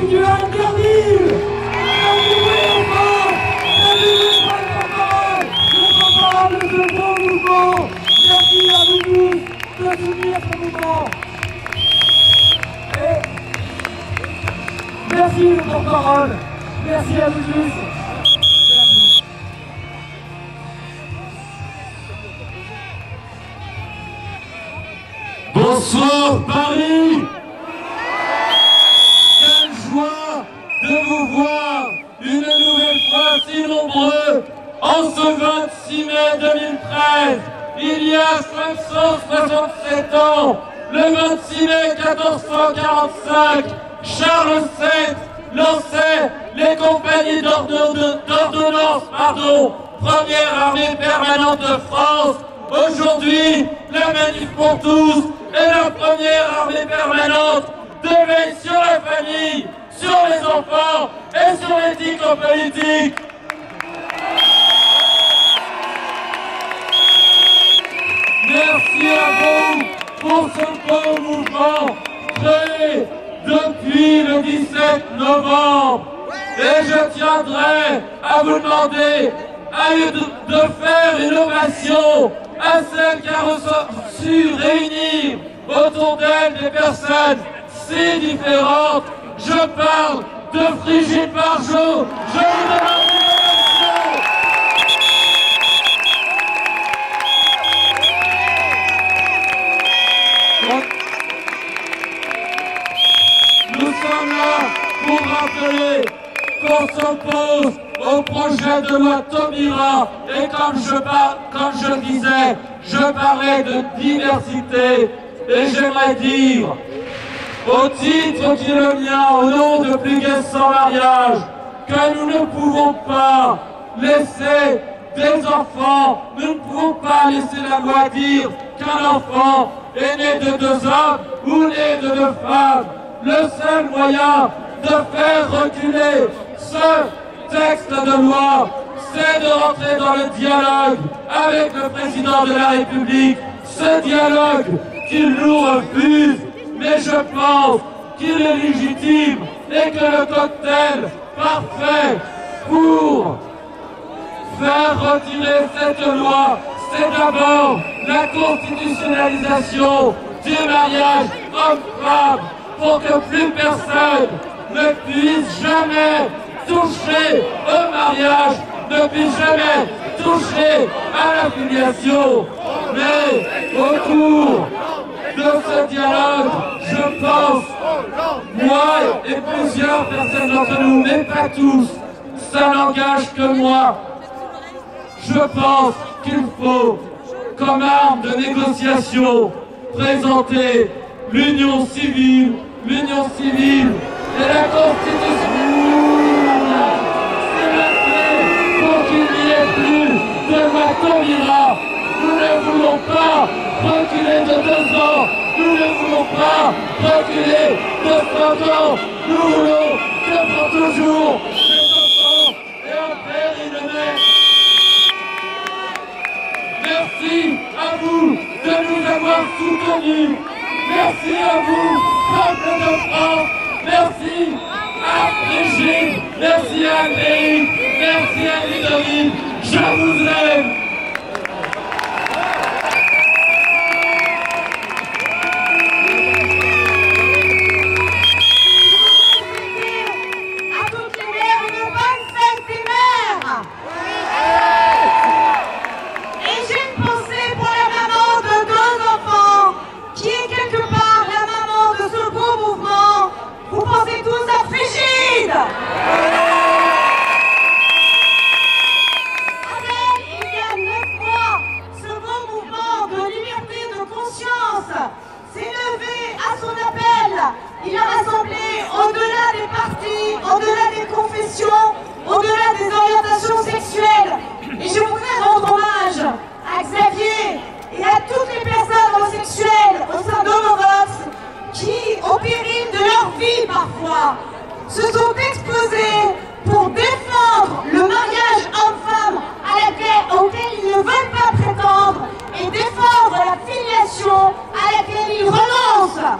Dieu a interdit. Le second mouvement. Merci à vous tous de soutenir ce mouvement. Et merci le porte-parole. Merci à vous tous. Merci. Bonsoir Paris. Quelle joie de vous voir une nouvelle fois si nombreux en ce 26 mai 2013. Il y a 567 ans, le 26 mai 1445, Charles VII lançait les compagnies d'ordonnance, première armée permanente de France. Aujourd'hui, la Manif pour tous est la première armée permanente de veille sur la famille, sur les enfants et sur l'éthique en politique. Merci à vous pour ce beau mouvement créé depuis le 17 novembre. Et je tiendrai à vous demander de faire une ovation à celle qui a su réunir autour d'elle des personnes si différentes. Je parle de Brigitte Bardot. Je vous demande une ovation. Nous sommes là pour rappeler qu'on s'oppose au projet de loi Taubira et comme je le disais, je parlais de diversité et j'aimerais dire, au titre qui est le mien, au nom de Plus Gays sans mariage, que nous ne pouvons pas laisser des enfants, nous ne pouvons pas laisser la loi dire qu'un enfant est né de 2 hommes ou né de 2 femmes. Le seul moyen de faire reculer ce texte de loi, c'est de rentrer dans le dialogue avec le président de la République. Ce dialogue qu'il nous refuse, mais je pense qu'il est légitime et que le cocktail parfait pour faire retirer cette loi, c'est d'abord la constitutionnalisation du mariage homme-femme pour que plus personne ne puisse jamais toucher au mariage, ne puisse jamais toucher à la filiation. Mais autour de ce dialogue, je pense, moi et plusieurs personnes d'entre nous, mais pas tous, ça n'engage que moi. Je pense qu'il faut, comme arme de négociation, présenter l'union civile et la Constitution. C'est la clé pour qu'il n'y ait plus de loi Taubira. Nous ne voulons pas reculer de 2 ans. Nous ne voulons pas reculer de 5 ans. Nous voulons que pour toujours les enfants et un père et une mère. Merci à vous de nous avoir soutenus. Merci à vous, peuple de France. Merci à Brigitte. Merci à Amérique. Merci à Ludovic. Je vous aime. Il a rassemblé au-delà des partis, au-delà des confessions, au-delà des orientations sexuelles. Et je voudrais rendre hommage à Xavier et à toutes les personnes homosexuelles au sein d'Homovox qui, au péril de leur vie parfois, se sont exposés pour défendre le mariage homme-femme auquel ils ne veulent pas prétendre et défendre la filiation à laquelle ils renoncent.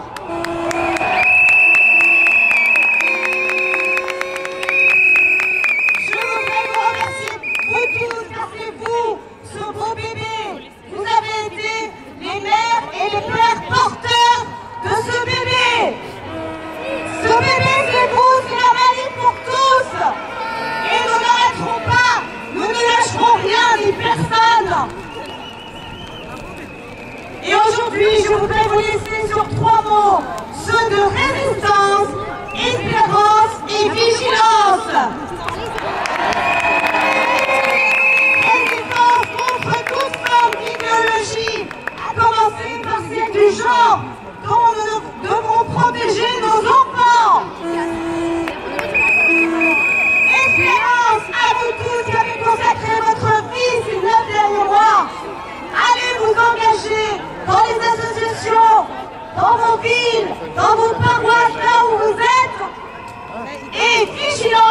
aujourd'hui, je voudrais vous laisser sur 3 mots, ceux de résistance, espérance et vigilance. Résistance contre toute forme d'idéologie, à commencer par celle du genre, dont nous devons protéger nos enfants. Espérance à vous tous qui avez consacré votre vie ces 9 derniers mois. Allez vous engager dans les associations, dans vos villes, dans vos paroisses, là où vous êtes. Et vigilance.